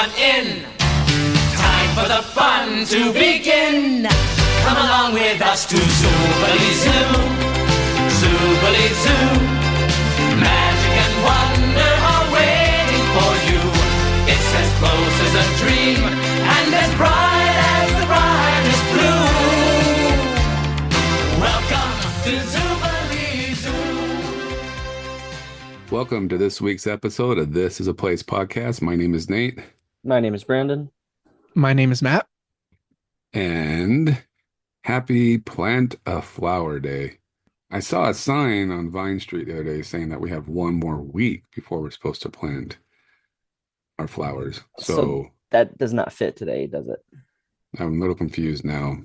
everyone in. Time for the fun to begin. Come along with us to Zoobly Zoo. Zoobly Zoo. Magic and wonder are waiting for you. It's as close as a dream and as bright as the brightest blue. Welcome to Zoobly Zoo. Welcome to this week's episode of This Is a Place podcast. My name is Nate. My name is Brandon. My name is Matt. And happy Plant a Flower Day. I saw a sign on Vine Street the other day saying that we have one more week before we're supposed to plant our flowers. So that does not fit today, does it? I'm a little confused now.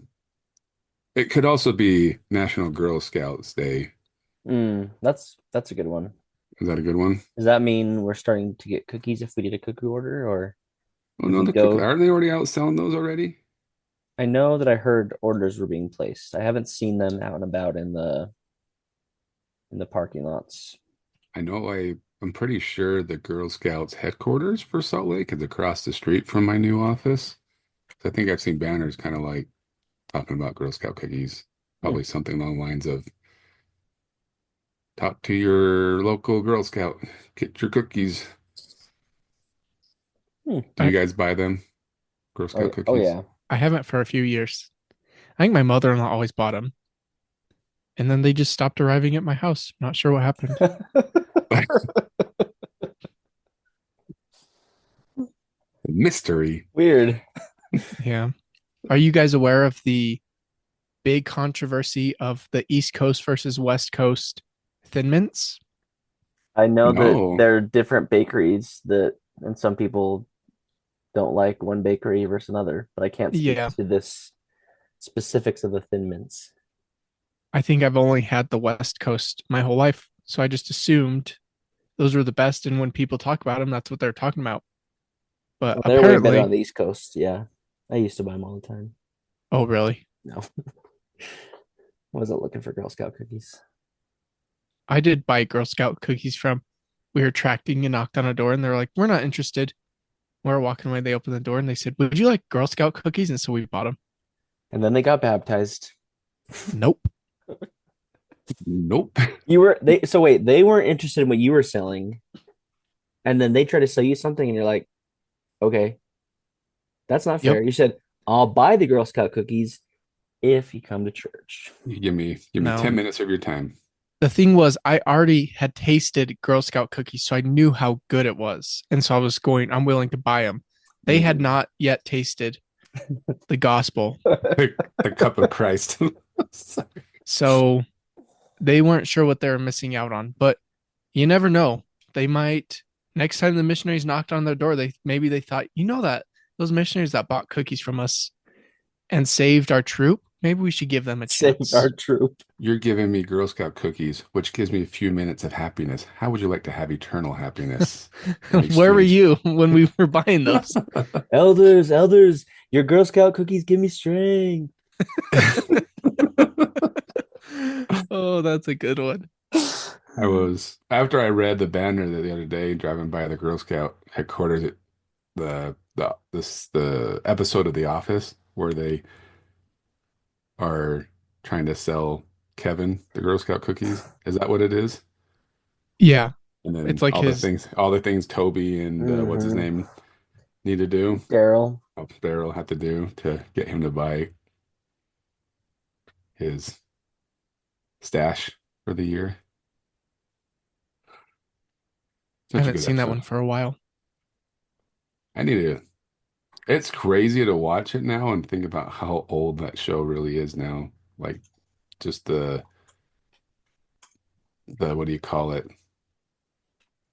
It could also be National Girl Scouts Day. That's a good one. Is that a good one? Does that mean we're starting to get cookies if we did a cookie order, or? Oh no, aren't they already out selling those already? I know that I heard orders were being placed. I haven't seen them out and about in the parking lots. I know I'm pretty sure the Girl Scouts headquarters for Salt Lake is across the street from my new office. I think I've seen banners kind of like talking about Girl Scout cookies. Probably something along the lines of talk to your local Girl Scout, get your cookies. Do you guys buy them? Girl Scout cookies? Oh yeah. I haven't for a few years. I think my mother-in-law always bought them. And then they just stopped arriving at my house. Not sure what happened. Mystery. Weird. Yeah. Are you guys aware of the big controversy of the East Coast versus West Coast Thin Mints? I know No. that there are different bakeries and some people don't like one bakery versus another, but I can't speak to this specifics of the Thin Mints. I think I've only had the West Coast my whole life, so I just assumed those were the best, and when people talk about them, that's what they're talking about. But They're way better apparently, on the East Coast. Yeah, I used to buy them all the time. oh really? No, I wasn't looking for Girl Scout cookies. I did buy Girl Scout cookies from. We were tracking and knocked on a door, and they were like, "We're not interested." We were walking away. They opened the door and they said, "Would you like Girl Scout cookies?" And so we bought them. And then they got baptized. Nope. Nope. They weren't interested in what you were selling, and then they try to sell you something, and you're like, okay, that's not fair. Yep. You said, I'll buy the Girl Scout cookies if you come to church. You give me No. 10 minutes of your time. The thing was, I already had tasted Girl Scout cookies, so I knew how good it was. And so I'm willing to buy them. They had not yet tasted the gospel. The cup of Christ. So they weren't sure what they were missing out on. But you never know. They might, next time the missionaries knocked on their door, maybe they thought, that those missionaries that bought cookies from us and saved our troop, maybe we should give them a chance. Save our troop. You're giving me Girl Scout cookies, which gives me a few minutes of happiness. How would you like to have eternal happiness? Where were you when we were buying those? Elders, your Girl Scout cookies give me strength. Oh, that's a good one. After I read the banner the other day, driving by the Girl Scout headquarters at the episode of The Office where they are trying to sell Kevin the Girl Scout cookies. Is that what it is? Yeah. And then It's like all the things Toby and what's his name need to do. Daryl had to do to get him to buy his stash for the year. I haven't seen that one for a while. It's crazy to watch it now and think about how old that show really is now. Like just the what do you call it?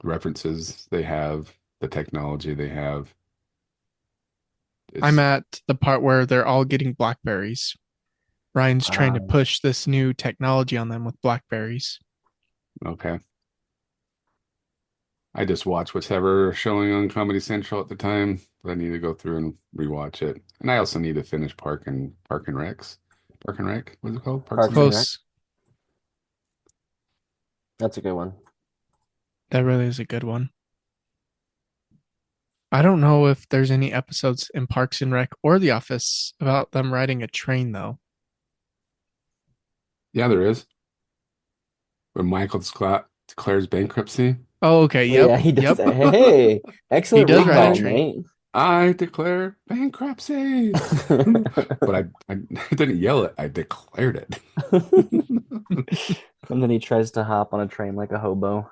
References they have, the technology they have. I'm at the part where they're all getting Blackberries. Ryan's trying to push this new technology on them with Blackberries. Okay. I just watch whatever showing on Comedy Central at the time, but I need to go through and rewatch it. And I also need to finish Park and Rec. What is it called? Parks and Close. That's a good one. That really is a good one. I don't know if there's any episodes in Parks and Rec or The Office about them riding a train, though. Yeah, there is. When Michael declares bankruptcy. Oh, okay. Oh yeah, Yep. he does Yep. that. Hey, He excellent does ride a recall, train. Nate. I declare bankruptcy. But I didn't yell it. I declared it. And then he tries to hop on a train like a hobo.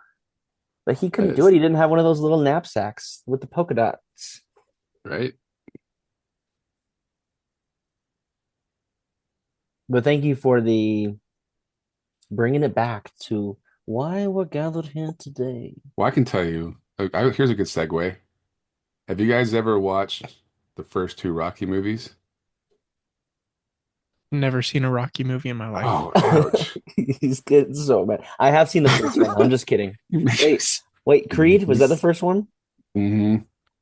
But he couldn't do Yes, it. He didn't have one of those little knapsacks with the polka dots. right? But thank you for the bringing it back to why we're gathered here today. Well, I can tell you. Here's a good segue. Have you guys ever watched the first two Rocky movies? Never seen a Rocky movie in my life. Oh, ouch. He's getting so mad. I have seen the first one. I'm just kidding. Wait, Creed? Was that the first one? Hmm.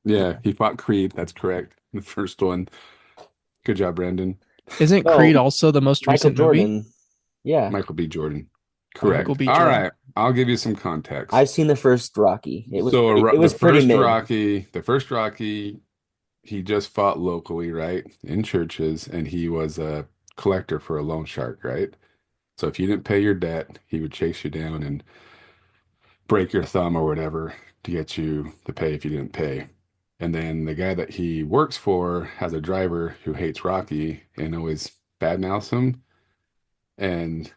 Yeah, he fought Creed. That's correct. The first one. Good job, Brandon. Isn't Creed No, also the most Michael recent movie? Jordan. Yeah, Michael B. Jordan. Michael Correct. B. All Jordan. right. I'll give you some context. I've seen the first Rocky. It The was pretty first mid. Rocky, he just fought locally, right? In churches, and he was a collector for a loan shark, right? So if you didn't pay your debt, he would chase you down and break your thumb or whatever to get you to pay if you didn't pay. And then the guy that he works for has a driver who hates Rocky and always badmouths him. And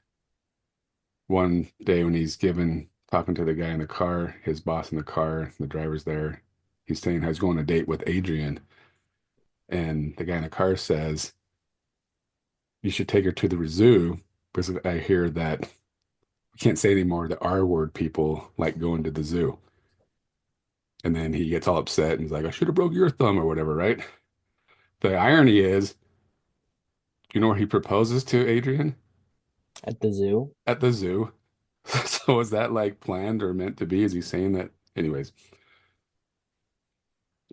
one day when he's talking to the guy in the car, his boss in the car, the driver's there, he's saying how he's going on a date with Adrian. And the guy in the car says, you should take her to the zoo because I hear that you can't say anymore the R word people like going to the zoo. And then he gets all upset and he's like, I should have broke your thumb or whatever, right? The irony is, you know where he proposes to Adrian? At the zoo. At the zoo. So is that like planned or meant to be? Is he saying that? Anyways,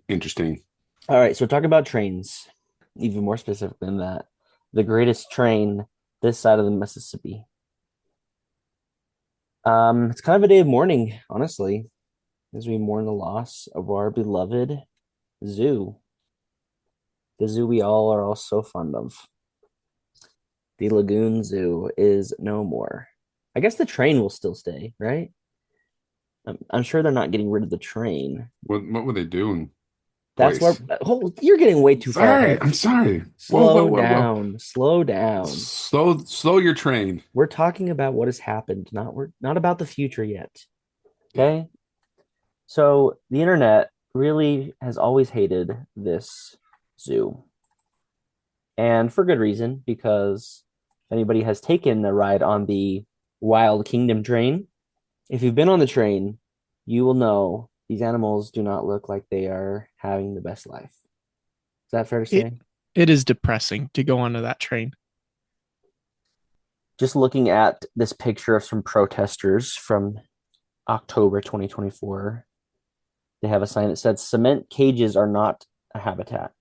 interesting. All right, so talk about trains. Even more specific than that. The greatest train this side of the Mississippi. It's kind of a day of mourning, honestly, as we mourn the loss of our beloved zoo. The zoo we all are all so fond of. The Lagoon Zoo is no more. I guess the train will still stay, right? I'm sure they're not getting rid of the train. What were they doing? That's where Place? you're getting way too far Sorry, ahead. I'm sorry. Slow down. Slow down. Slow your train. We're talking about what has happened, not about the future yet. Okay? So the internet really has always hated this zoo. And for good reason, because if anybody has taken a ride on the Wild Kingdom train, if you've been on the train, you will know these animals do not look like they are having the best life. Is that fair to say? It is depressing to go onto that train. Just looking at this picture of some protesters from October 2024, they have a sign that says cement cages are not a habitat.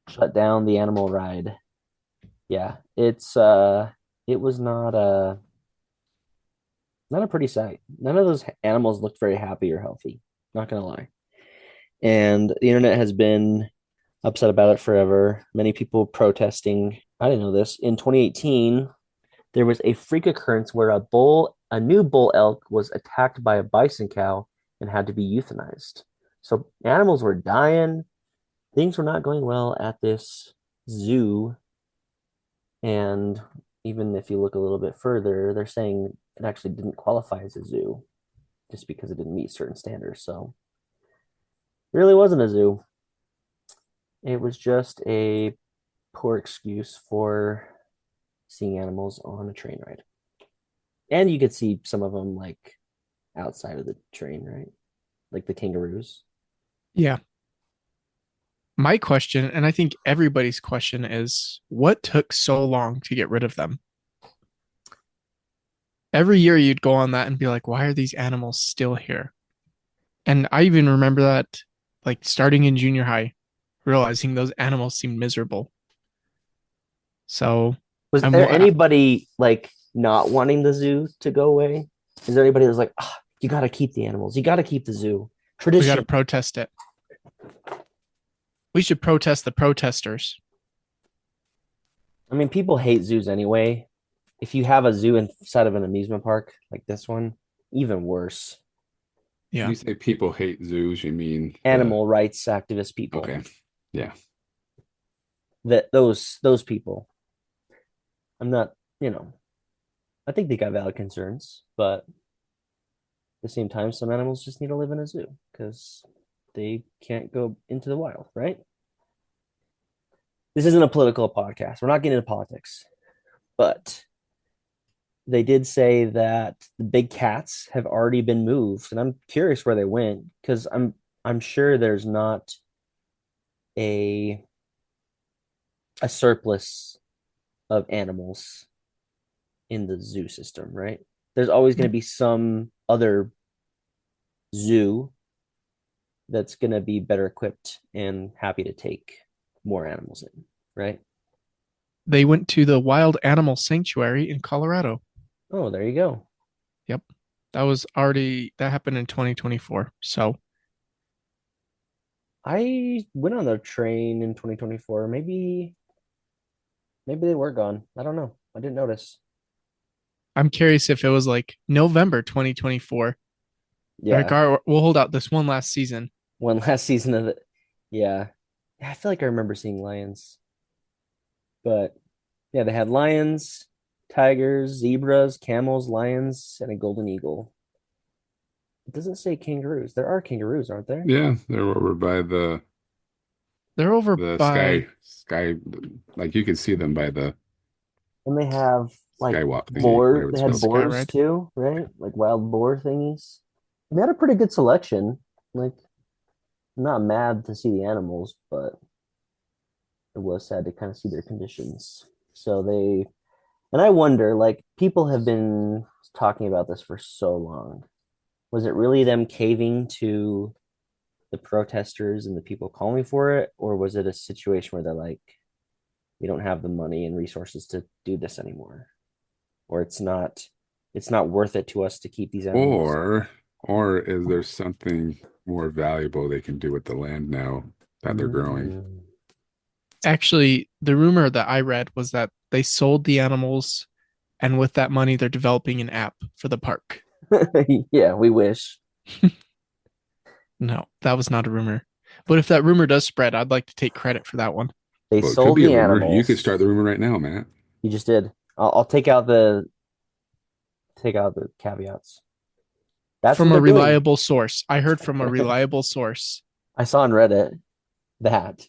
Shut down the animal ride. Yeah, it was not a pretty sight. None of those animals looked very happy or healthy, not gonna lie. And the internet has been upset about it forever. Many people protesting. I didn't know this. In 2018, there was a freak occurrence where a new bull elk was attacked by a bison cow and had to be euthanized. So animals were dying. Things were not going well at this zoo. And even if you look a little bit further, they're saying it actually didn't qualify as a zoo just because it didn't meet certain standards. So it really wasn't a zoo. It was just a poor excuse for seeing animals on a train ride. And you could see some of them like outside of the train, right? Like the kangaroos. Yeah. My question, and I think everybody's question, is what took so long to get rid of them? Every year you'd go on that and be like, why are these animals still here? And I even remember that, like starting in junior high, realizing those animals seemed miserable. So, Was there anybody like not wanting the zoo to go away? Is there anybody that's like, you got to keep the animals, you got to keep the zoo? We got to Tradition. protest it. We should protest the protesters. I mean, people hate zoos anyway. If you have a zoo inside of an amusement park like this one, even worse. When Yeah. you say people hate zoos, you mean Animal rights activist people. okay. Yeah. That those people. I'm not, I think they got valid concerns, but at the same time, some animals just need to live in a zoo because they can't go into the wild, right? This isn't a political podcast. We're not getting into politics, but they did say that the big cats have already been moved, and I'm curious where they went because I'm sure there's not a surplus of animals in the zoo system, right? There's always going to be some other zoo that's going to be better equipped and happy to take more animals in, right? They went to the Wild Animal Sanctuary in Colorado. Oh, there you go. Yep. That happened in 2024. So I went on the train in 2024. Maybe they were gone. I don't know. I didn't notice. I'm curious if it was like November 2024. Like, Yeah. all right, we'll hold out this one last season. One last season of it. Yeah. I feel like I remember seeing lions. But yeah, they had lions, tigers, zebras, camels, lions, and a golden eagle. It doesn't say kangaroos. There are kangaroos, aren't there? Yeah, they're over by They're over the by sky, like you can see them by the And they have like skywalk thingy, boar. whatever They it's had called. Sky boars ride. too, right? Like wild boar thingies. They had a pretty good selection. Like, I'm not mad to see the animals, but it was sad to kind of see their conditions. And I wonder, like, people have been talking about this for so long. Was it really them caving to the protesters and the people calling for it, or was it a situation where they're like, we don't have the money and resources to do this anymore, or it's not worth it to us to keep these animals? Or is there something more valuable they can do with the land now that they're growing? Mm. Actually, the rumor that I read was that they sold the animals, and with that money, they're developing an app for the park. Yeah, we wish. No, that was not a rumor. But if that rumor does spread, I'd like to take credit for that one. They Well, it could sold be a the rumor. You animals. could start the rumor right now, Matt. You just did. I'll take out the caveats. That's From what a they're doing. reliable source. I heard from a reliable source. I saw on Reddit that.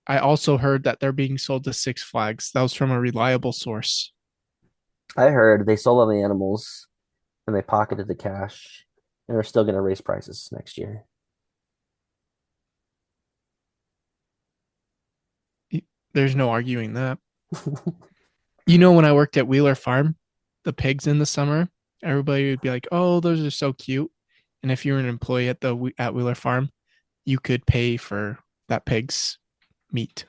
I also heard that they're being sold to Six Flags. That was from a reliable source. I heard they sold all the animals and they pocketed the cash and are still going to raise prices next year. There's no arguing that. You know, when I worked at Wheeler Farm, the pigs in the summer, everybody would be like, "Oh, those are so cute." And if you're an employee at Wheeler Farm, you could pay for that pig's meat.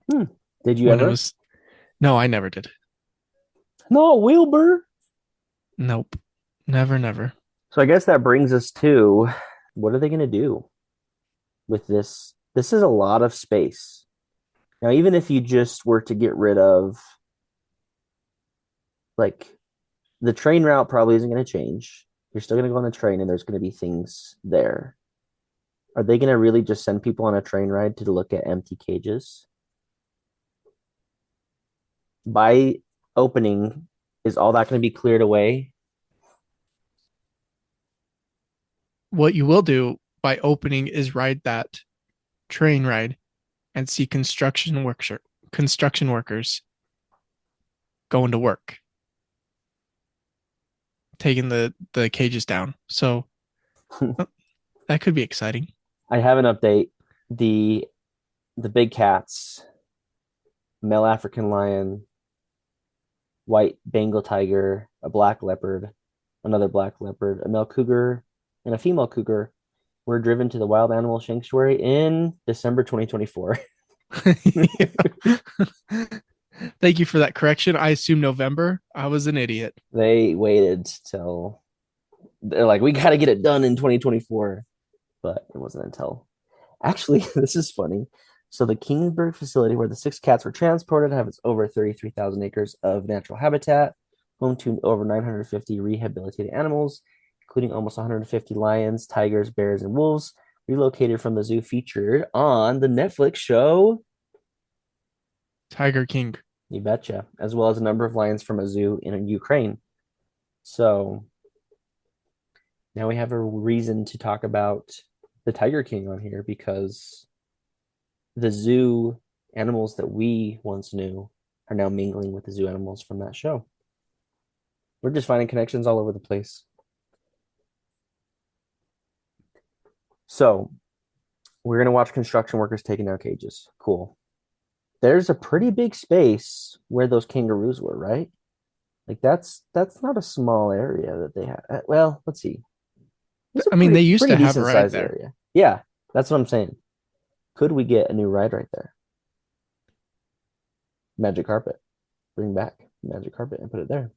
Did you When it ever? was No, I never did. No, Wilbur. Nope. Never. So I guess that brings us to what are they going to do with this? This is a lot of space. Now, even if you just were to get rid of, like, the train route probably isn't going to change. You're still going to go on the train and there's going to be things there. Are they going to really just send people on a train ride to look at empty cages? By opening, is all that going to be cleared away? What you will do by opening is ride that train ride and see construction workers going to work, taking the cages down. So that could be exciting. I have an update. The big cats, male African lion, white Bengal tiger, a black leopard, another black leopard, a male cougar, and a female cougar were driven to the wild animal sanctuary in December 2024. Thank you for that correction. I assume November. I was an idiot. They waited till they're like, we got to get it done in 2024. But it wasn't until actually, this is funny. So the Kingsburg facility where the 6 cats were transported has over 33,000 acres of natural habitat, home to over 950 rehabilitated animals, including almost 150 lions, tigers, bears, and wolves, relocated from the zoo featured on the Netflix show. Tiger King. You betcha, as well as a number of lions from a zoo in Ukraine. So now we have a reason to talk about the Tiger King on here because the zoo animals that we once knew are now mingling with the zoo animals from that show. We're just finding connections all over the place. So we're going to watch construction workers taking down cages. Cool. There's a pretty big space where those kangaroos were, right? Like that's not a small area that they had. Well, let's see. I mean, they used pretty to have a decent ride sized there. area. Yeah, that's what I'm saying. Could we get a new ride right there? Magic carpet. Bring back magic carpet and put it there.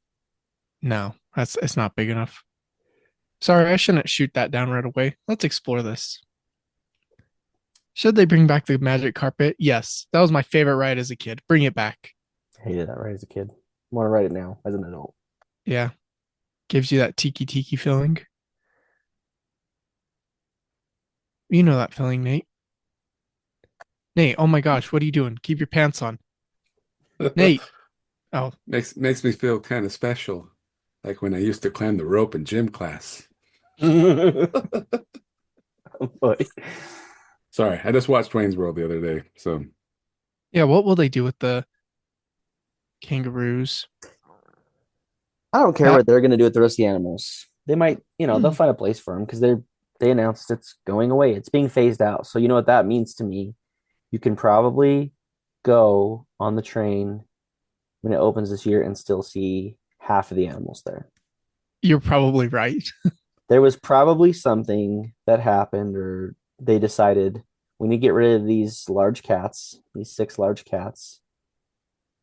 No, it's not big enough. Sorry, I shouldn't shoot that down right away. Let's explore this. Should they bring back the magic carpet? Yes, that was my favorite ride as a kid. Bring it back. Hated that ride as a kid. Want to ride it now as an adult. Yeah, gives you that tiki feeling. You know that feeling, Nate. Nate, oh my gosh, what are you doing? Keep your pants on. Nate. Oh, Makes me feel kind of special, like when I used to climb the rope in gym class. Oh, boy. Sorry, I just watched Wayne's World the other day, so yeah, what will they do with the kangaroos? I don't care That- what they're going to do with the rest of the animals. They might, they'll find a place for them because they announced it's going away. It's being phased out. So you know what that means to me. You can probably go on the train when it opens this year and still see half of the animals there. You're probably right. There was probably something that happened, or they decided we need to get rid of these large cats, these 6 large cats,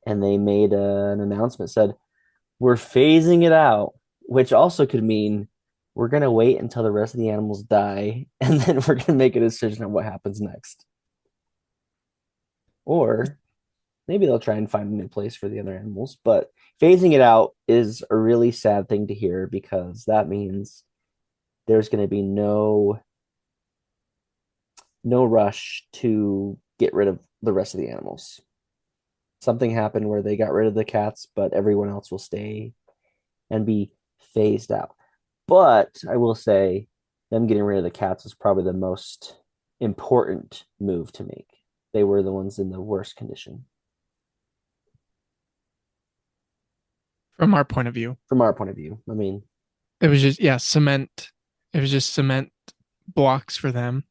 and they made an announcement said we're phasing it out, which also could mean we're going to wait until the rest of the animals die and then we're going to make a decision on what happens next. Or maybe they'll try and find a new place for the other animals, but phasing it out is a really sad thing to hear because that means there's going to be no rush to get rid of the rest of the animals. Something happened where they got rid of the cats, but everyone else will stay and be phased out. But I will say them getting rid of the cats is probably the most important move to make. They were the ones in the worst condition. From our point of view. From our point of view. I mean, it was just, cement. It was just cement blocks for them.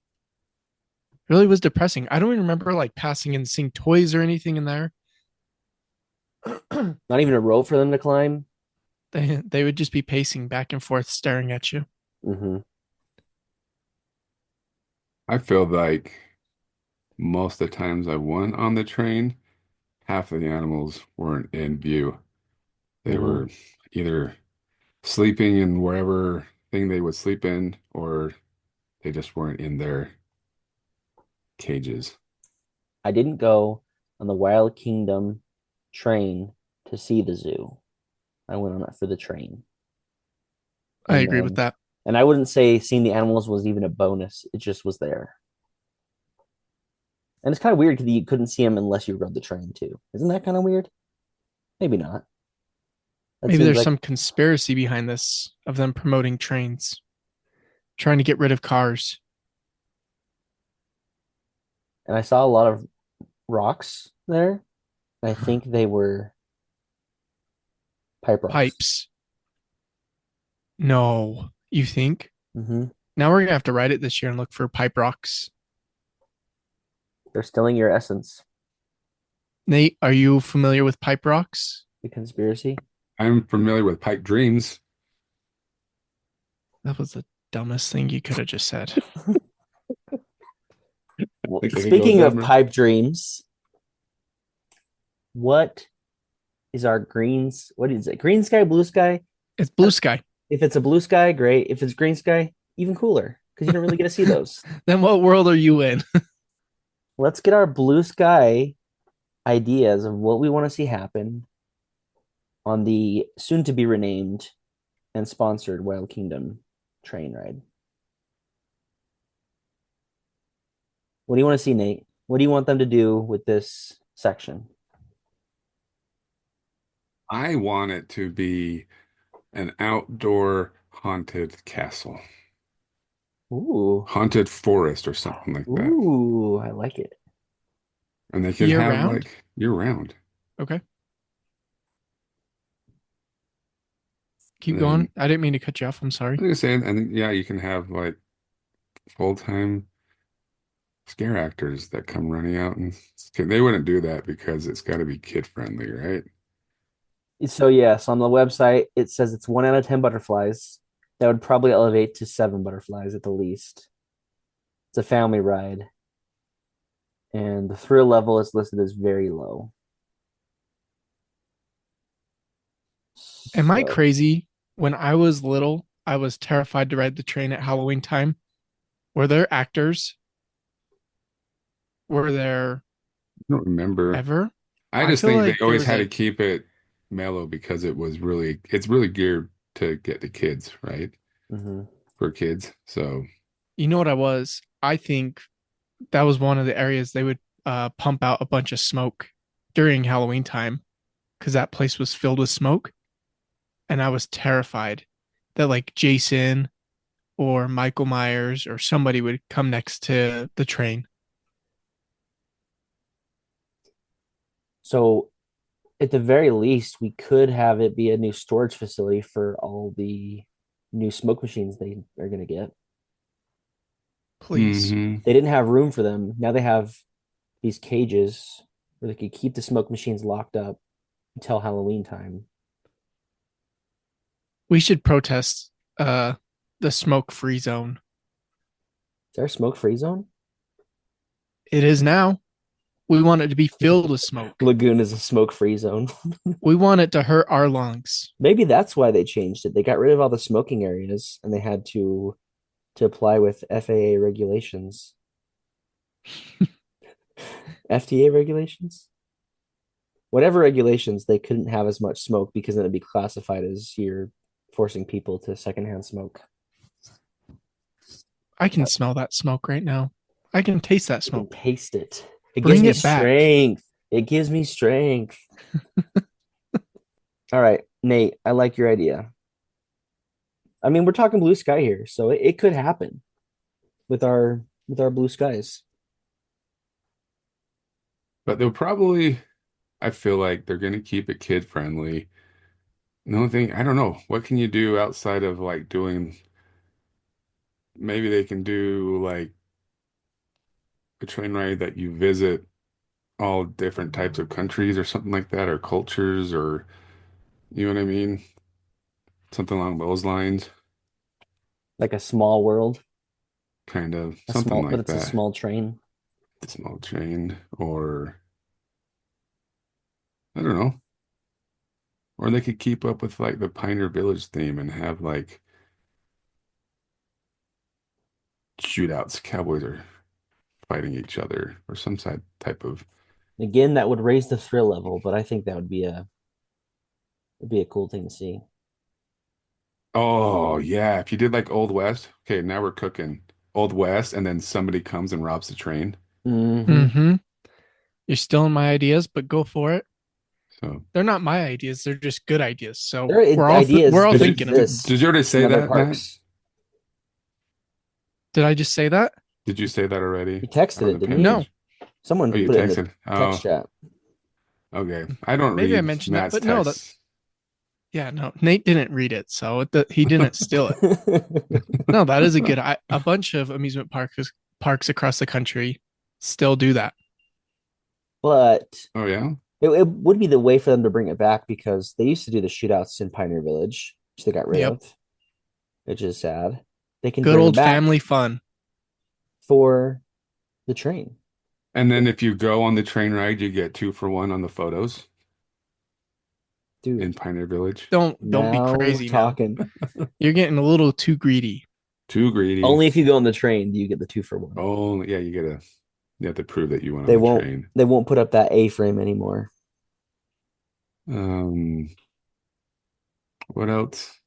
It really was depressing. I don't even remember like passing and seeing toys or anything in there. Not even a rope for them to climb. They would just be pacing back and forth, staring at you. Mm-hmm. I feel like most of the times I went on the train, half of the animals weren't in view. They were either sleeping in wherever thing they would sleep in, or they just weren't in their cages. I didn't go on the Wild Kingdom train to see the zoo. I went on it for the train. I agree with that. And I wouldn't say seeing the animals was even a bonus. It just was there. And it's kind of weird because you couldn't see them unless you rode the train too. Isn't that kind of weird? Maybe not. Maybe there's some conspiracy behind this of them promoting trains, trying to get rid of cars. And I saw a lot of rocks there. I think they were pipe rocks. Pipes. No, you think? Mm-hmm. Now we're going to have to ride it this year and look for pipe rocks. They're stealing your essence. Nate, are you familiar with pipe rocks? The conspiracy? I'm familiar with pipe dreams. That was the dumbest thing you could have just said. Well, speaking of pipe dreams, what is our greens? What is it? Green sky, blue sky? It's blue sky. If it's a blue sky, great. If it's green sky, even cooler because you don't really get to see those. Then what world are you in? Let's get our blue sky ideas of what we want to see happen on the soon to be renamed and sponsored Wild Kingdom train ride. What do you want to see, Nate? What do you want them to do with this section? I want it to be an outdoor haunted castle, Ooh. haunted forest, or something like that. Ooh, I like it. And they can Year have round? like year round. Okay. Keep And going. then I didn't mean to cut you off. I'm sorry. like I said, and yeah, you can have like full-time scare actors that come running out and they wouldn't do that because it's got to be kid friendly, right? So yes, on the website it says it's 1 out of 10 butterflies. That would probably elevate to 7 butterflies at the least. It's a family ride, and the thrill level is listed as very low. Am I So crazy? When I was little, I was terrified to ride the train at Halloween time. Were there actors? Were there I don't remember. ever? I I just feel think they like there always was had to a keep it mellow because it's really geared to get the kids, right? mhm. For kids. So, you know what I was? I think that was one of the areas they would pump out a bunch of smoke during Halloween time because that place was filled with smoke. And I was terrified that like Jason or Michael Myers or somebody would come next to the train. So at the very least, we could have it be a new storage facility for all the new smoke machines they are going to get. Please. hmm They didn't have room for them. Now they have these cages where they could keep the smoke machines locked up until Halloween time. We should protest the smoke free zone. Is there a smoke free zone? It is now. We want it to be filled with smoke. Lagoon is a smoke free zone. We want it to hurt our lungs. Maybe that's why they changed it. They got rid of all the smoking areas and they had to apply with FAA regulations. FDA regulations? Whatever regulations, they couldn't have as much smoke because then it'd be classified as you're forcing people to secondhand smoke. I can smell that smoke right now. I can taste that You can smoke. taste it. It gives Bring me it back. strength. It gives me strength. All right, Nate, I like your idea. I mean, we're talking blue sky here, so it could happen with our blue skies. but they'll probably, I feel like they're going to keep it kid friendly. The only thing, I don't know, what can you do outside of like doing, maybe they can do like a train ride that you visit all different types of countries or something like that, or cultures, or you know what I mean? Something along those lines, Like a small world, kind of a something small, but like it's a that. small train. The small train, or I don't know. Or they could keep up with like the Pioneer Village theme and have like shootouts, cowboys are fighting each other, or some side type of. Again, that would raise the thrill level, but I think that would be a cool thing to see. Oh yeah, if you did like Old West, okay, now we're cooking. Old West, and then somebody comes and robs the train. Mm-hmm. Mm-hmm. You're stealing my ideas, but go for it. So They're not my ideas. They're just good ideas. So There we're ideas all that did thinking you of it. exist did you already in say other that, Matt? parks. Did I just say that? Did you say that already You texted on it, the didn't you? No. page? Someone Oh, you put it in the texted. text Oh, chat. okay. I don't Maybe I read mentioned that, Matt's but no, that texts. yeah, no. Nate didn't read it, so he didn't steal it. No, that is a good. A bunch of amusement parks across the country still do that. But Oh yeah. it would be the way for them to bring it back because they used to do the shootouts in Pioneer Village, which they got rid Yep. of, which is sad. They can Good bring them old back family fun. for the train. And then if you go on the train ride, you get 2 for 1 on the photos. Dude, in Pioneer Village. Don't be now we're crazy now. talking. You're getting a little too greedy. Too greedy. Only if you go on the train do you get the 2-for-1. Oh, yeah, you have to prove that you went on They the won't train. they won't put up that A-frame anymore. What else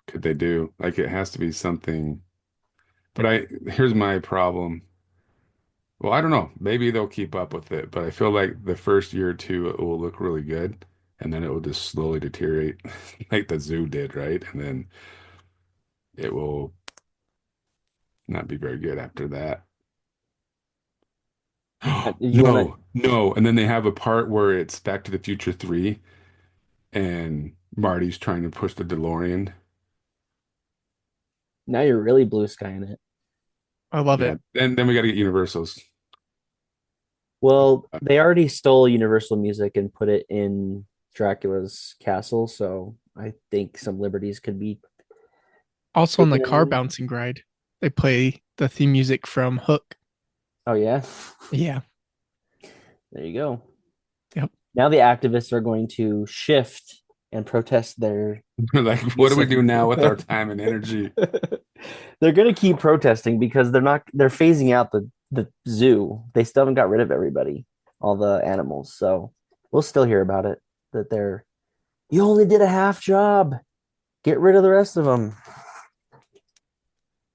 could they do? Like it has to be something. But here's my problem. Well, I don't know. Maybe they'll keep up with it, but I feel like the first year or two it will look really good, and then it will just slowly deteriorate, like the zoo did, right? And then it will not be very good after that. You want to No. And then they have a part where it's Back to the Future 3, and Marty's trying to push the DeLorean. now you're really blue skying it. I love Yeah. it. Then we got to get Universals. Well, they already stole Universal music and put it in Dracula's castle, so I think some liberties could be Also on the car taken. bouncing ride, they play the theme music from Hook. Oh yeah, Yeah. there you go. Yep. Now the activists are going to shift and protest their Like, what do we do now with our time and energy? they're going to keep protesting because they're phasing out the zoo. They still haven't got rid of everybody, all the animals. So we'll still hear about it that they're you only did a half job. Get rid of the rest of them.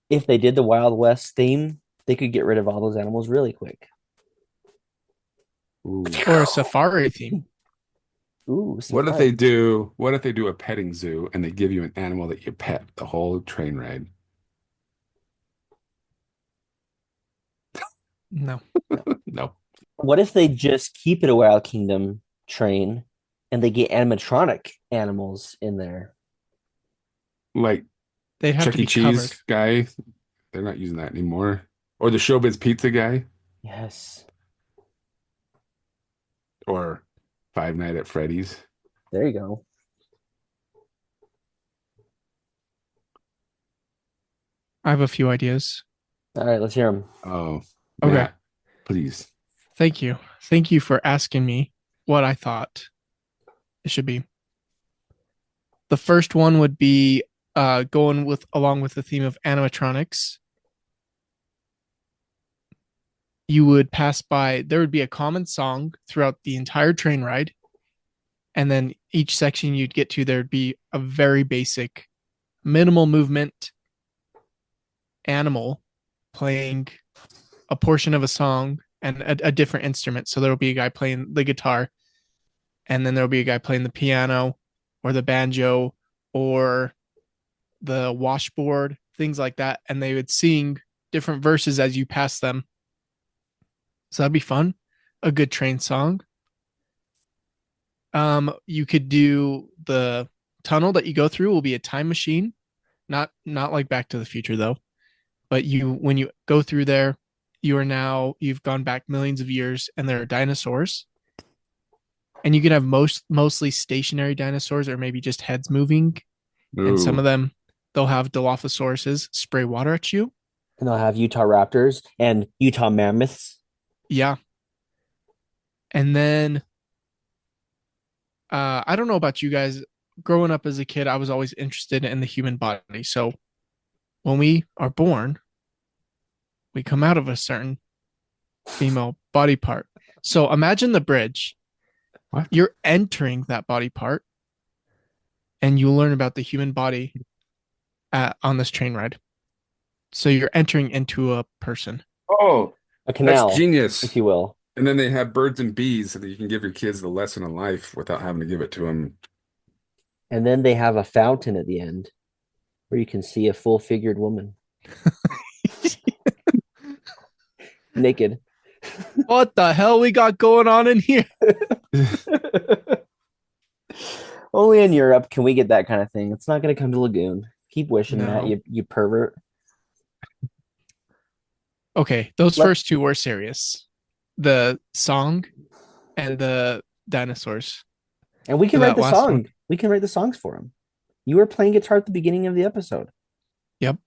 If they did the Wild West theme, they could get rid of all those animals really quick. Ooh. Or a safari theme. Ooh, What if safari. they do a petting zoo and they give you an animal that you pet the whole train ride? No. No. What if they just keep it a Wild Kingdom train and they get animatronic animals in there? Like They'd have Chuck to E. be Cheese covered. guy, they're not using that anymore. Or the Showbiz Pizza guy, Yes. or Five Night at Freddy's. There you go. I have a few ideas. All right, let's hear them. Oh, Okay. Matt, please. Thank you. Thank you for asking me what I thought it should be. The first one would be going with along with the theme of animatronics. You would pass by, there would be a common song throughout the entire train ride. And then each section you'd get to, there'd be a very basic, minimal movement animal playing a portion of a song and a different instrument. So there'll be a guy playing the guitar, and then there'll be a guy playing the piano or the banjo or the washboard, things like that. And they would sing different verses as you pass them. So that'd be fun. A good train song. You could do the tunnel that you go through will be a time machine, not like Back to the Future though. But when you go through there, you've gone back millions of years, and there are dinosaurs, and you can have mostly stationary dinosaurs or maybe just heads moving, and some Ooh. of them they'll have Dilophosauruses spray water at you. And they'll have Utah Raptors and Utah Mammoths. Yeah, and then I don't know about you guys. Growing up as a kid, I was always interested in the human body. So when we are born, we come out of a certain female body part. So imagine the bridge. What? You're entering that body part, and you learn about the human body on this train ride. So you're entering into a person. Oh, A canal, that's genius. if you will. And then they have birds and bees so that you can give your kids the lesson of life without having to give it to them. And then they have a fountain at the end where you can see a full figured woman naked. What the hell we got going on in here? Only in Europe can we get that kind of thing. It's not going to come to Lagoon. Keep wishing No. that, you pervert. Okay, those Let- first two were serious. The song and the dinosaurs. And we can That write the last song. one. We can write the songs for him. You were playing guitar at the beginning of the episode. Yep.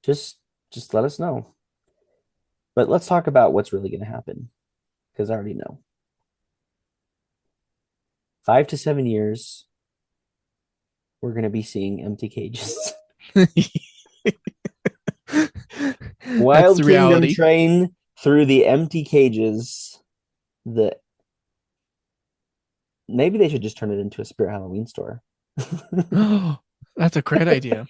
Just let us know. But let's talk about what's really going to happen, because I already know. 5 to 7 years, we're going to be seeing empty cages. That's Wild the Kingdom reality. train through the empty cages. The Maybe they should just turn it into a Spirit Halloween store. Oh, that's a great idea.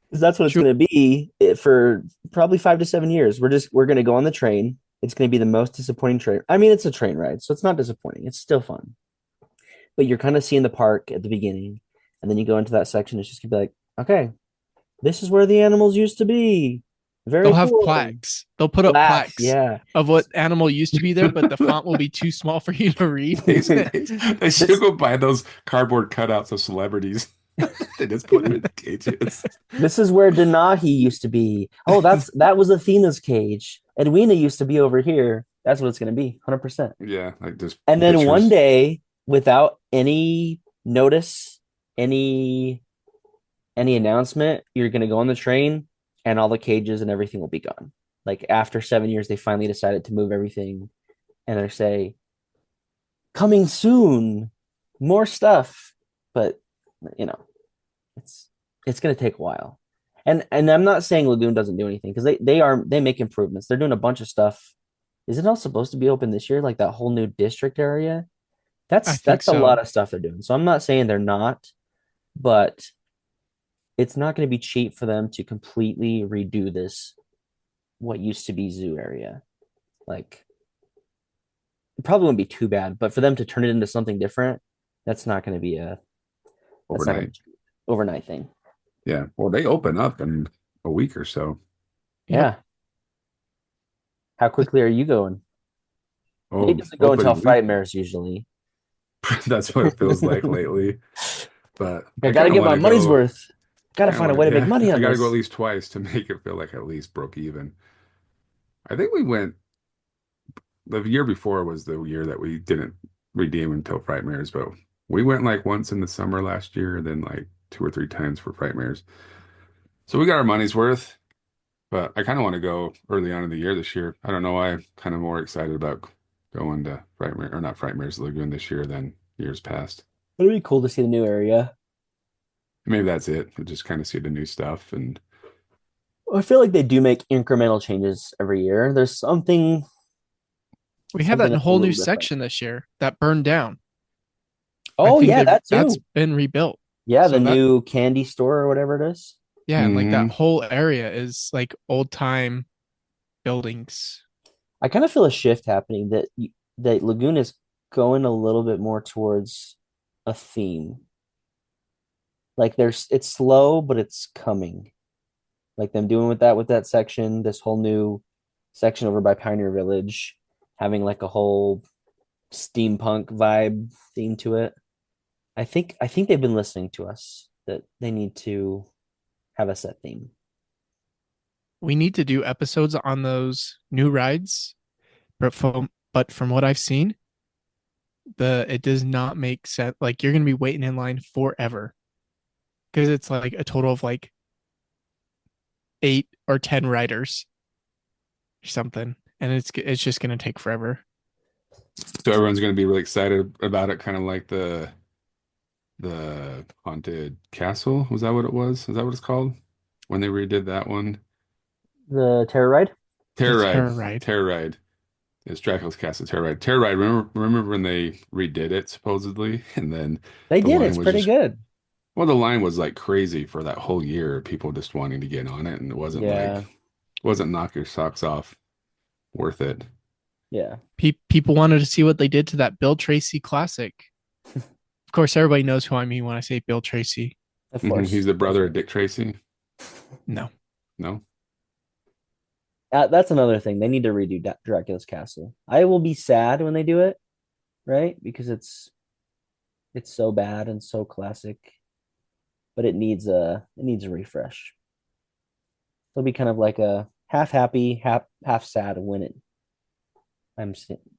Because that's what it's Should, going to be for probably 5 to 7 years. We're going to go on the train. It's going to be the most disappointing train. I mean, it's a train ride, so it's not disappointing. It's still fun. But you're kind of seeing the park at the beginning, and then you go into that section. It's just going to be like, okay, this is where the animals used to be. they'll Very have cool. plaques. They'll put up Plaques, plaques yeah. of what animal used to be there, but the font will be too small for you to read. They should go buy those cardboard cutouts of celebrities. They just put them in cages. This is where Denahi used to be. Oh, that was Athena's cage. Edwina used to be over here. That's what it's going to be, 100%. Yeah, like just And then one pictures. day, without any notice, any announcement, you're going to go on the train, and all the cages and everything will be gone. Like after 7 years, they finally decided to move everything, and they say, "Coming soon, more stuff." But you know, it's going to take a while. And I'm not saying Lagoon doesn't do anything because they make improvements. They're doing a bunch of stuff. Is it all supposed to be open this year? Like that whole new district area? I That's think a lot so. of stuff they're doing. So I'm not saying they're not, but it's not going to be cheap for them to completely redo this what used to be zoo area. Like it probably wouldn't be too bad, but for them to turn it into something different, that's not going to be a that's not going Overnight. to be an overnight thing. Yeah. Well, they open up in a week or so. Yep. Yeah. How quickly are you going? Nate Oh, doesn't go until opening week. Frightmares usually. That's what it feels like lately. But I I got to kind of get want my to money's go. worth. Got to Kind of find a want way to, to make yeah. money I on got to go at this. least twice to make it feel like at least broke even. I think we went the year before was the year that we didn't redeem until Frightmares, but we went like once in the summer last year, then like two or three times for Frightmares. So we got our money's worth, but I kind of want to go early on in the year this year. I don't know why. I'm kind of more excited about going to Frightmare or not Frightmares Lagoon this year than years past. It'd be cool to see the new area. Maybe that's it. I just kind of see the new stuff and I feel like they do make incremental changes every year. There's We have something that that's a whole new little different. section this year that burned down. I Oh think yeah, that that's too. been rebuilt. Yeah, the So that new candy store or whatever it is. yeah, and like that hmm whole area is like old time buildings. I kind of feel a shift happening that Lagoon is going a little bit more towards a theme. Like it's slow, but it's coming. Like them doing with that section, this whole new section over by Pioneer Village, having like a whole steampunk vibe theme to it. I think they've been listening to us that they need to have a set theme. We need to do episodes on those new rides, but from what I've seen, the it does not make sense. Like you're gonna be waiting in line forever because it's like a total of like 8 or 10 riders or something, and it's just gonna take forever. so everyone's going to be really excited about it, kind of like the haunted castle. Was that what it was? Is that what it's called? When they redid that one? The Terror Ride? The Terror Ride. terror ride. Terror Ride. It's Dracula's Castle Terror Ride. Terror Ride. Remember when they redid it supposedly, and then They the did. line It's was pretty just good. well, the line was like crazy for that whole year. People just wanting to get on it, and it wasn't Yeah. wasn't knock your socks off worth it. Yeah. People wanted to see what they did to that Bill Tracy classic. Of course, everybody knows who I mean when I say Bill Tracy. Of course. He's the Of course. brother of Dick Tracy. No, No, That's another thing. They need to redo Dracula's Castle. I will be sad when they do it, right? Because it's so bad and so classic, but it needs a refresh. It'll be kind of like a half happy, half sad when it I'm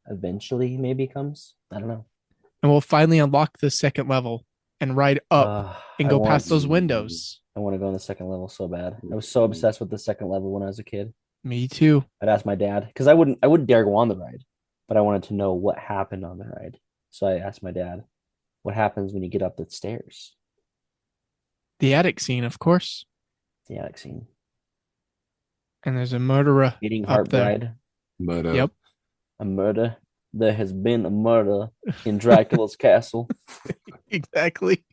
eventually maybe comes. I don't know. and we'll finally unlock the second level and ride up and I go want past those windows. I want to go on the second level so bad. I was so obsessed with the second level when I was a kid. Me too. I'd ask my dad because I wouldn't dare go on the ride, but I wanted to know what happened on the ride. So I asked my dad, what happens when you get up the stairs? The attic scene, of course. The attic scene. And there's a murderer Beating up heart there. bride. But Yep. A murder. There has been a murder in Dracula's castle. Exactly.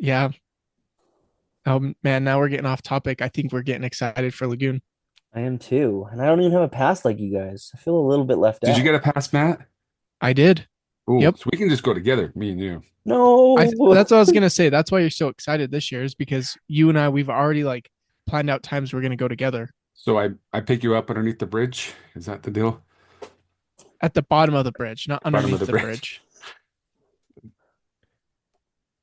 Yeah. Oh man, now we're getting off topic. I think we're getting excited for Lagoon. I am too. And I don't even have a pass like you guys. I feel a little bit left did you out. get a pass, Matt? I did. Oh, Yep. so we can just go together, me and you. No. That's what I was gonna say. That's why you're so excited this year is because you and I we've already like planned out times we're gonna go together So I pick you up underneath the bridge. Is that the deal? at the bottom of the bridge, not Bottom of underneath the the bridge. bridge.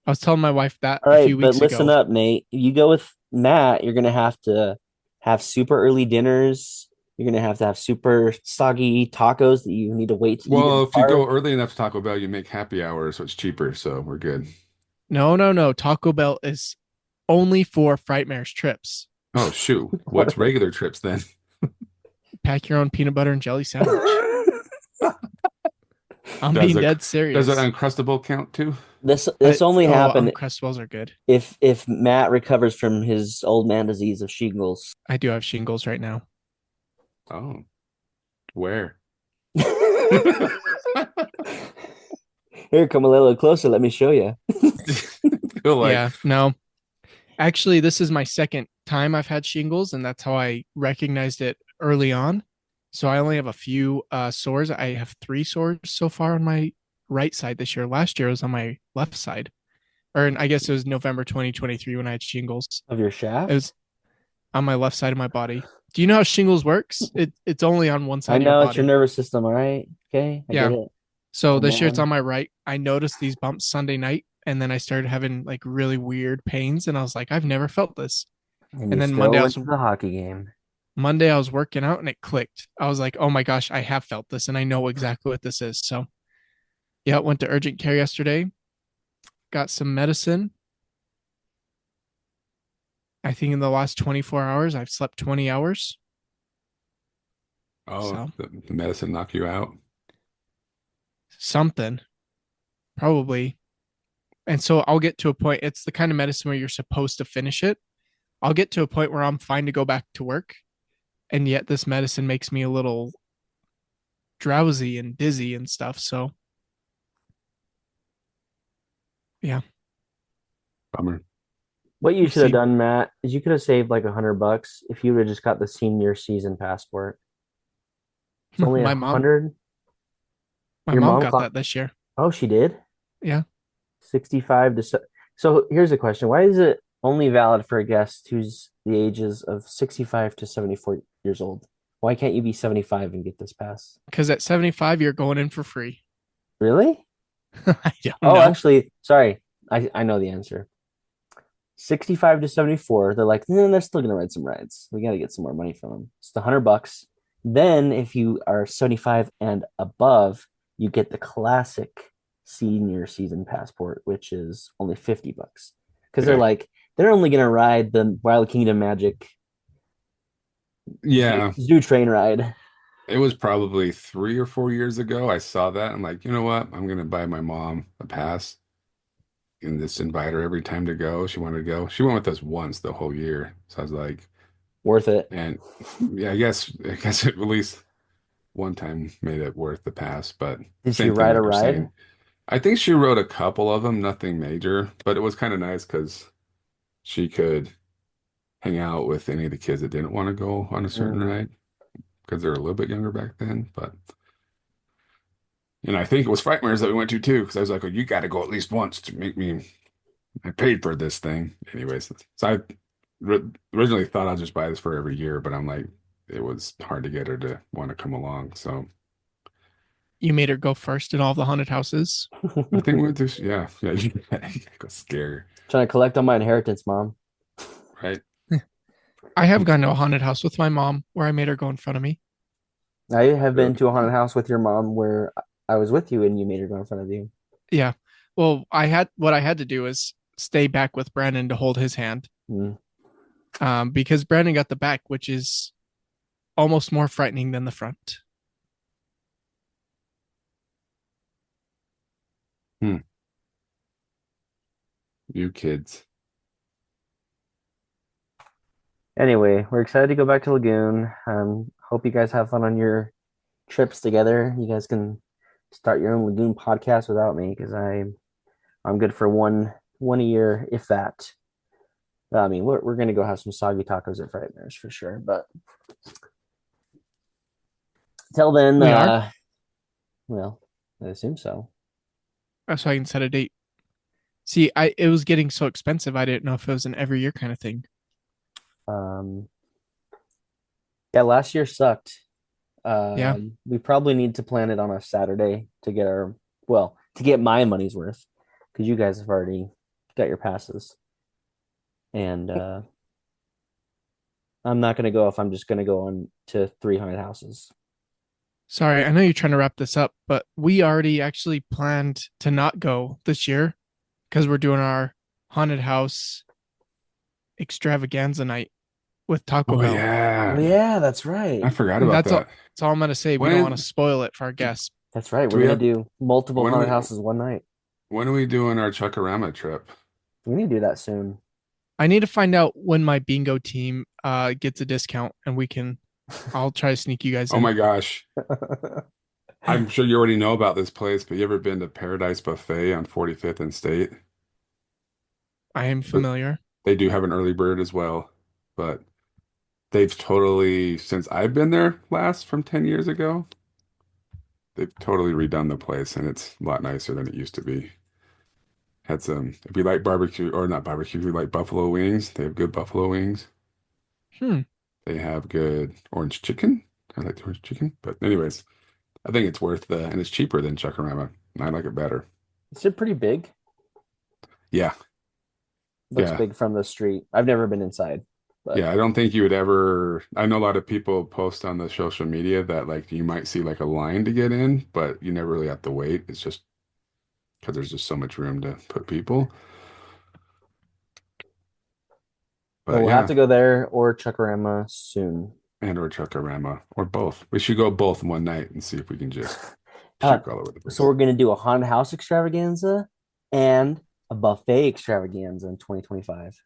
I was telling my wife that All a right, few but weeks listen ago. up, Nate. If you go with Matt, you're gonna have to have super early dinners. You're gonna have to have super soggy tacos that you need to wait to eat in Well, the if you go park. early enough to Taco Bell, you make happy hour, so it's cheaper, so we're good. No, no, no. Taco Bell is only for Frightmare's trips. Oh, shoot. What's What? regular trips then? Pack your own peanut butter and jelly sandwich. I'm Does being a dead does an serious. Uncrustable count too? This only happened Uncrustables are good. if Matt recovers from his old man disease of shingles. I do have shingles right now. Oh, where? Here, come a little closer. Let me show you. Feel like, Yeah, no. Actually, this is my second time I've had shingles, and that's how I recognized it early on. So I only have a few sores. I have 3 sores so far on my right side this year. Last year it was on my left side, or I guess it was November 2023 when I had shingles. Of your It shaft? was on my left side of my body. Do you know how shingles works? It's only on one I side of your know it's your body. nervous system, all right? Okay, I get Yeah. it. So Old this year it's on man. my right. I noticed these bumps Sunday night, and then I started having like really weird pains, and I was like, I've never felt this. And And you then still went to the hockey game. Monday I was working out and it clicked. I was like, oh my gosh, I have felt this and I know exactly what this is. So yeah, went to urgent care yesterday, got some medicine. I think in the last 24 hours, I've slept 20 hours. oh, So the medicine knock you out. something, probably. And so I'll get to a point, it's the kind of medicine where you're supposed to finish it. I'll get to a point where I'm fine to go back to work. And yet this medicine makes me a little drowsy and dizzy and stuff. So yeah, Bummer. What you we'll should have see. done, Matt, is you could have saved like $100 if you would have just got the senior season passport. It's only a My mom, hundred. my Your mom mom got clock. that this year. Oh, she did. Yeah. 65 to so here's a question. Why is it only valid for a guest who's the ages of 65 to 74 years old? Why can't you be 75 and get this pass? Because at 75, you're going in for free. Really? I don't Oh, know. actually, sorry. I know the answer. 65 to 74, they're like, they're still gonna ride some rides. We gotta get some more money from them. It's the $100. Then if you are 75 and above, you get the classic senior season passport, which is only $50. Because they're Yeah. like, they're only gonna ride the Wild Kingdom Magic Yeah. zoo train ride. It was probably 3 or 4 years ago. I saw that. I'm like, you know what? I'm gonna buy my mom a pass and just invite her every time to go. She wanted to go. She went with us once the whole year. So I was like, Worth it. and yeah, I guess at least one time made it worth the pass, but Did she same thing ride a that you're ride? saying. I think she wrote a couple of them, nothing major, but it was kind of nice because she could hang out with any of the kids that didn't want to go on a certain Mm. ride because they're a little bit younger back then. But I think it was Frightmares that we went to too, because I was like, "Oh, you got to go at least once to make me. I paid for this thing, anyways." So I originally thought I'd just buy this for every year, but I'm like, it was hard to get her to want to come along. So You made her go first in all the haunted houses. I think we went to, yeah, yeah, you go scare, Trying to collect on my inheritance, mom. right? I have gone to a haunted house with my mom where I made her go in front of me. I have been Really? to a haunted house with your mom where I was with you and you made her go in front of you. Yeah. Well, what I had to do is stay back with Brandon to hold his hand. Mm. Because Brandon got the back, which is almost more frightening than the front. Hmm. You kids. Anyway, we're excited to go back to Lagoon. Hope you guys have fun on your trips together. You guys can start your own Lagoon podcast without me because I'm good for one a year, if that. I mean, we're gonna go have some soggy tacos at Frightmares for sure. But till then, We are. well, I assume so. So I can set a date. See, it was getting so expensive. I didn't know if it was an every year kind of thing. Um, yeah, last year sucked. Yeah. We probably need to plan it on a Saturday to get to get my money's worth because you guys have already got your passes. And I'm not going to go if I'm just going to go on to 300 houses. Sorry, I know you're trying to wrap this up, but we already actually planned to not go this year because we're doing our haunted house extravaganza night with Taco Oh Bell. Oh, yeah. yeah, that's right. I forgot And about that's all, that. that's all I'm going to say. We don't want to When spoil it for our guests. That's right. do We're we going to have do multiple when are haunted we houses one night. when are we doing our Chuckarama trip? We need to do that soon. I need to find out when my bingo team gets a discount and I'll try to sneak you guys Oh in. my gosh. I'm sure you already know about this place, but you ever been to Paradise Buffet on 45th and State? I am But familiar. they do have an early bird as well. But they've totally, since I've been there last from 10 years ago, they've totally redone the place and it's a lot nicer than it used to be. Had some, if you like barbecue, or not barbecue, if you like buffalo wings, they have good buffalo wings. Hmm. They have good orange chicken. I like the orange chicken. But anyways, I think it's worth and it's cheaper than Chuckarama. I like it better. Is it pretty big? Yeah, Looks yeah, big from the street. I've never been inside, but yeah. I don't think you would ever. I know a lot of people post on the social media that like you might see like a line to get in, but you never really have to wait. It's just because there's just so much room to put people. well, But we'll have yeah, to go there or Chuckarama soon. and or Chuckarama or both. We should go both in one night and see if we can just Uh, check all over the so place. we're gonna do a haunted house extravaganza and a buffet extravaganza in 2025.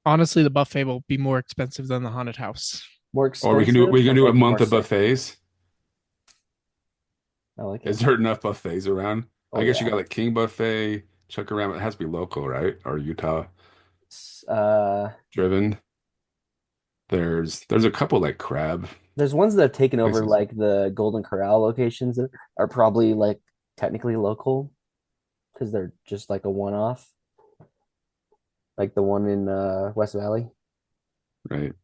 Honestly, the buffet will be more expensive than the haunted house. More Or expensive we can or do a make you more month of sick. buffets. I like Is it. there enough buffets around? Oh I guess you yeah. got like King Buffet, Chuckarama. It has to be local, right? Or Utah Uh, driven. There's a couple like crab there's ones that have taken over places. like the Golden Corral locations that are probably like technically local because they're just like a one-off, like the one in West Valley. Right.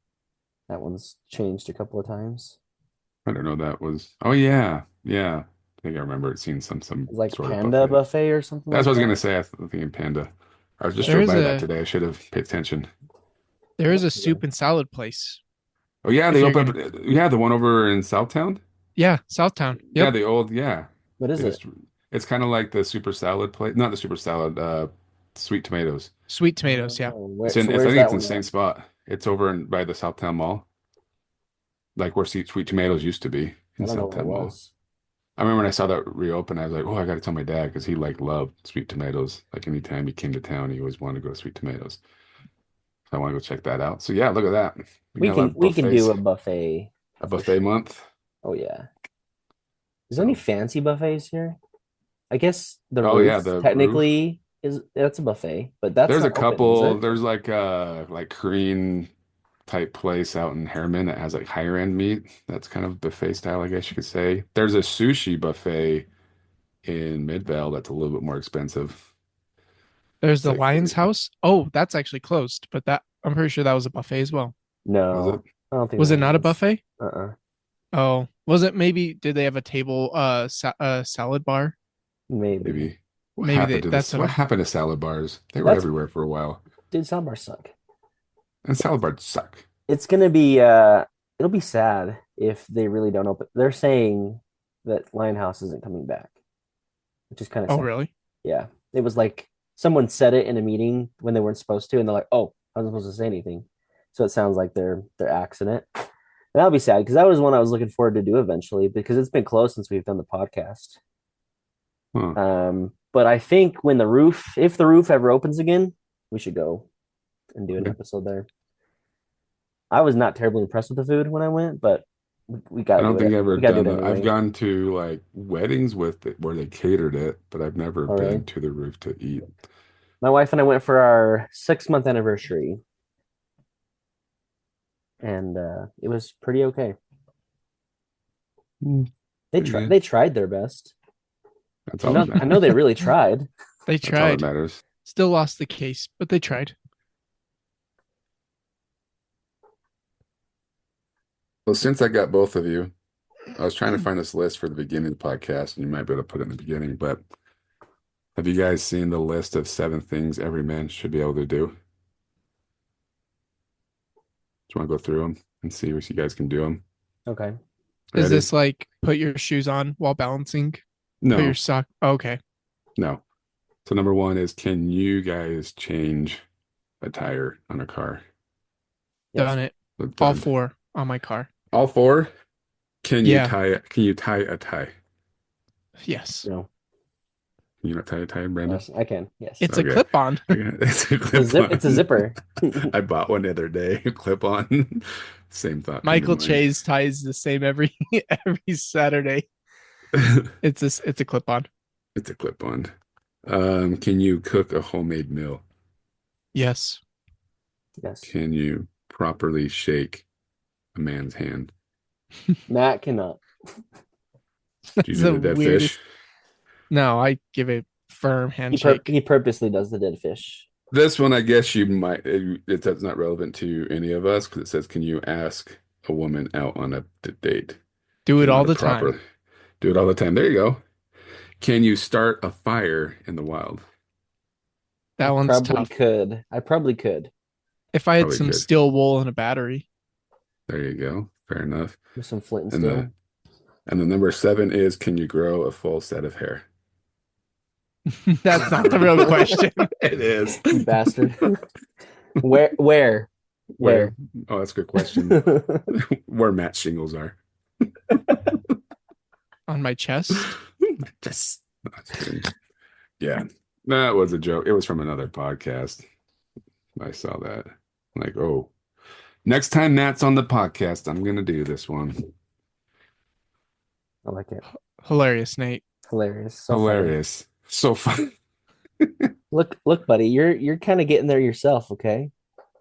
That one's changed a couple of times. I don't know. That was, oh yeah. Yeah. I think I remember seeing some It's like sort of Panda buffet. Buffet or something That's like what I was that. gonna say. I was thinking Panda. I was just Yeah, There drove is by that a today. I should have paid attention. there is a yeah. soup and salad place. Oh yeah, If they you're opened gonna, up. Yeah, the one over in Southtown. yeah, Southtown. Yeah, Yep, the old. Yeah, What is they it? just. It's kind of like the super salad place. Not the super salad. Sweet tomatoes. sweet tomatoes. Yeah, So I where's think that it's in the one same at? spot. It's over by the Southtown Mall, like where Sweet Tomatoes used to be I in don't know where it Southtown Mall. was. I remember when I saw that reopen, I was like, "Oh, I got to tell my dad because he like loved Sweet Tomatoes. Like anytime he came to town, he always wanted to go to Sweet Tomatoes. So I want to go check that out. So yeah, look at that. We got a lot of We can do buffets. a buffet A for buffet sure. month. Oh yeah. Is there any So, fancy buffets here? I guess the oh yeah, roof the roof. technically is that's a buffet, but that's There's a not open, is couple. it? There's like Korean type place out in Harriman that has like higher end meat. That's kind of buffet style, I guess you could say. There's a sushi buffet in Midvale that's a little bit more expensive. there's It's the like Lion's 30. House. Oh, that's actually closed, but that I'm pretty sure that was a buffet as well. Was it? No, I don't think Was it that not a was. buffet? Uh-uh. Oh, was it maybe? Did they have a table salad bar? Maybe. Maybe. What Maybe happened to that's this? what What I'm. happened to salad bars? They were That's everywhere for a while. dude, soundbars suck. And salad bars suck. It's gonna be it'll be sad if they really don't open. They're saying that Lionhouse isn't coming back, which is kind of Oh, sad. really? Yeah. It was like someone said it in a meeting when they weren't supposed to, and they're like, "Oh, I wasn't supposed to say anything." So it sounds like they're axing it. And that'll be sad because that was one I was looking forward to do eventually because it's been close since we've done the podcast. Huh. But I think if the roof ever opens again, we should go and do an Okay. episode there. I was not terribly impressed with the food when I went, but we got I to do don't it. think I've ever We got to done do it that. I've anyway. gone to like weddings with it where they catered it, but I've never Oh, really? been to the roof to eat. My wife and I went for our 6 month anniversary, and it was pretty okay. Mm, They pretty tried. good. They tried their best. That's I all that know. I know they matters. really tried. They That's all that tried. matters. Still lost the case, but they tried. Well, since I got both of you, I was trying to find this list for the beginning of the podcast, and you might be able to put it in the beginning, but have you guys seen the list of 7 things every man should be able to do? Do you want to go through them and see if you guys can do them? Okay. Is Ready? this like put your shoes on while balancing? Put your No, sock. Okay, no. So number one is, can you guys change a tire on a car? Yes. done it. All Done. 4 on my car. All 4? Can you Yeah. tie? Can you tie a tie? Yes. No. Can you not tie a tie, Brandon? Yes, I can. Yes. It's a Okay. clip on. Okay. It's a It's a clip It's a on. zipper. I bought one the other day, clip on. Same thought came to Michael mind. Chase ties the same every every Saturday. It's a clip on. It's a clip on. Can you cook a homemade meal? Yes. Yes. Can you properly shake a man's hand? Matt cannot. Do you That's do the the dead weirdest. fish? No, I give a firm handshake. He purposely does the dead fish. This one, I guess you might, that's not relevant to any of us because it says, can you ask a woman out on a date? Do Do it you know how all to the time. properly do it all the time? There you go. Can you start a fire in the wild? I That one's probably tough. could. I probably could If I had Probably some could. steel wool and a battery, There you go. Fair enough. with some flint and And the steel. and the number 7 is, can you grow a full set of hair? that's not the real question. It is. You bastard. Where? Where? Where? Where? Oh, that's a good question. Where Matt's shingles are. On my chest. Just, no, just kidding. Yeah, that was a joke. It was from another podcast. I saw that. Like, oh, next time Matt's on the podcast, I'm gonna do this one. I like it. Hilarious, Nate. Hilarious. So funny. Hilarious. So fun. Look, buddy. You're kind of getting there yourself. Okay.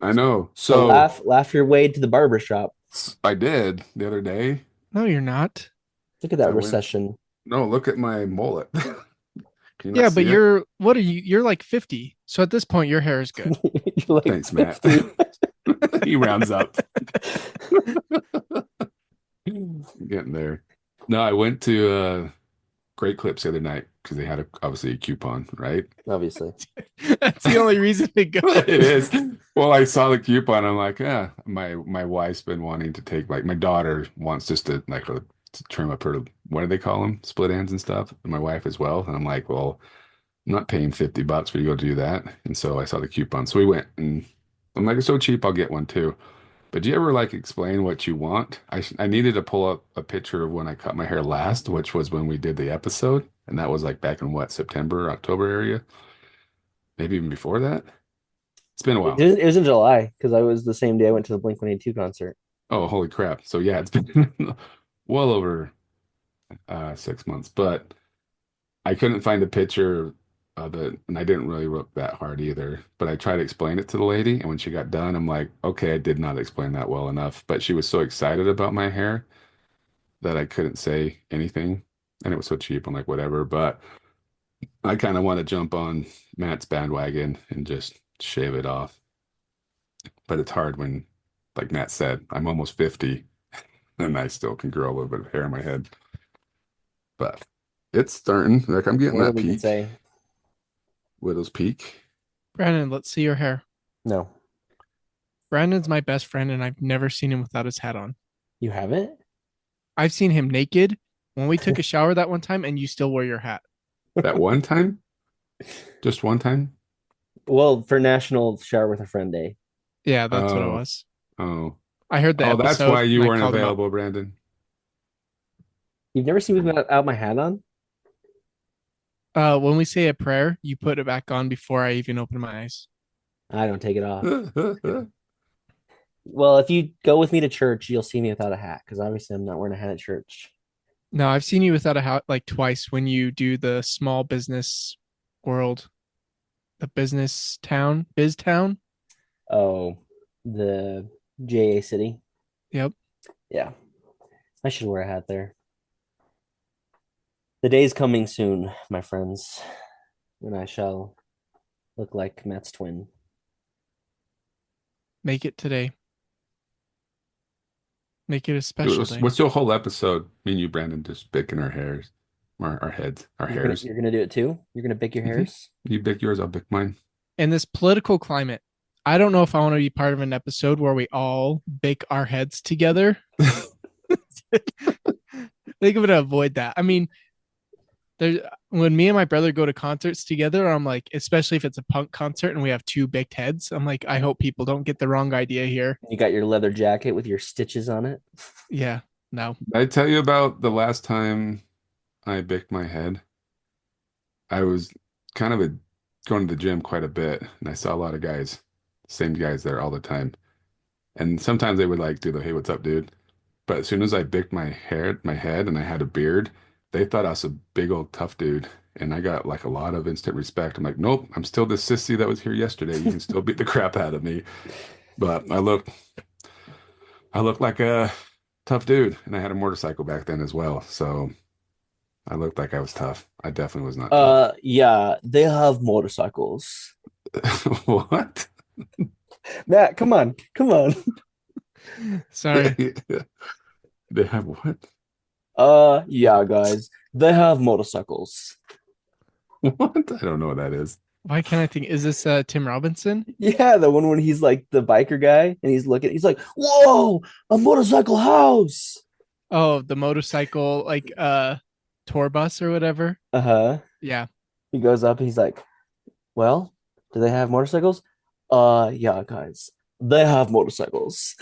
I know. So So laugh your way to the barber shop. I did the other day. No, you're not. Look at that I went. recession. No, look at my mullet. Can you Yeah, not but see it? what are you? You're like 50. So at this point, your hair is good. You're like Thanks, Matt. 50. He rounds up. Getting there. No, I went to Great Clips the other night because they had obviously a coupon, right? Obviously. That's the only reason to go. It is. Well, I saw the coupon. I'm like, yeah. My wife's been wanting to take, like, my daughter wants just to like to trim up her, what do they call them? Split ends and stuff. And my wife as well. And I'm like, well, I'm not paying $50 for you to go do that. And so I saw the coupon. So we went, and I'm like, it's so cheap, I'll get one too. But do you ever like explain what you want? I needed to pull up a picture of when I cut my hair last, which was when we did the episode, and that was like back in what, September, October area, maybe even before that. It's been a while. It was in July because I was the same day I went to the Blink-182 concert. Oh, holy crap! So yeah, it's been well over 6 months, but I couldn't find a picture of it, and I didn't really look that hard either. But I tried to explain it to the lady, and when she got done, I'm like, okay, I did not explain that well enough. But she was so excited about my hair that I couldn't say anything, and it was so cheap. I'm like, whatever. But I kind of want to jump on Matt's bandwagon and just shave it off. But it's hard when, like Matt said, I'm almost 50 and I still can grow a little bit of hair in my head. But it's starting. Like, I'm getting More that than we can peak, say. widow's peak. Brandon, let's see your hair. No, Brandon's my best friend, and I've never seen him without his hat on. you haven't. I've seen him naked when we took a shower that one time, and you still wear your hat. That one time? Just one time? Well, for National Shower with a Friend Day. Yeah, that's what it Oh, was. oh. I heard the Oh, that's episode. why you and I weren't called him out. available, Brandon. You've never seen me without my hat on? When we say a prayer, you put it back on before I even open my eyes. I don't take it off. Well, if you go with me to church, you'll see me without a hat because obviously I'm not wearing a hat at church. No, I've seen you without a hat like twice when you do the small business world, the business town, biz town. Oh, the JA City. Yep. Yeah, I should wear a hat there. The day's coming soon, my friends, when I shall look like Matt's twin. Make it today. Make it a special day. What's your whole episode? Me and you, Brandon, just picking our hairs, our heads, our You're gonna hairs. you're gonna do it too? You're gonna pick your Mhm. hairs? You pick yours, I'll pick mine. In this political climate, I don't know if I want to be part of an episode where we all bake our heads together. I think I'm gonna avoid that. I mean, there's when me and my brother go to concerts together, I'm like, especially if it's a punk concert and we have two baked heads, I'm like, I hope people don't get the wrong idea here. You got your leather jacket with your stitches on it. Yeah, no. Did I tell you about the last time I baked my head? I was kind of going to the gym quite a bit, and I saw a lot of guys, same guys there all the time. And sometimes they would like do the, hey, what's up, dude? But as soon as I baked my head, and I had a beard, they thought I was a big old tough dude. And I got like a lot of instant respect. I'm like, nope, I'm still the sissy that was here yesterday. You can still beat the crap out of me. But I looked like a tough dude, and I had a motorcycle back then as well. So I looked like I was tough. I definitely was not tough. Yeah, they have motorcycles. What? Matt, come on, come on. Sorry. They have what? Yeah, guys, they have motorcycles. What? I don't know what that is. Why can't I think? Is this Tim Robinson? Yeah, the one when he's like the biker guy and he's like, whoa, a motorcycle house. Oh, the motorcycle like tour bus or whatever. Uh-huh. Yeah. He goes up and he's like, well, do they have motorcycles? Yeah, guys, they have motorcycles.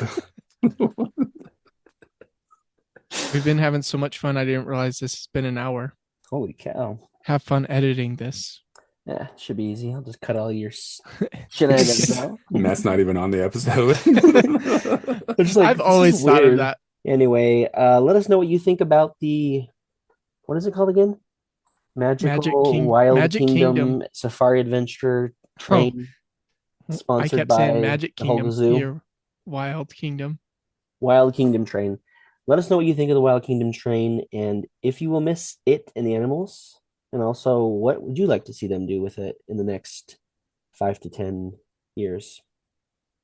We've been having so much fun. I didn't realize this has been an hour. Holy cow. Have fun editing this. Yeah, should be easy. I'll just cut all your shenanigans out. And that's not even on the episode. They're just like, I've "This always is thought of weird." that. Anyway, let us know what you think about the what is it called again? Wild Magic Kingdom, Kingdom. Safari Adventure Train, I sponsored kept saying by Magic the Hulk Kingdom Zoo. here. Wild Kingdom. Wild Kingdom Train. Let us know what you think of the Wild Kingdom Train and if you will miss it and the animals, and also what would you like to see them do with it in the next 5 to 10 years.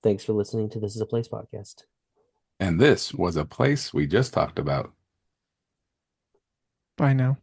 Thanks for listening to This Is a Place podcast. And this was a place we just talked about. Bye now.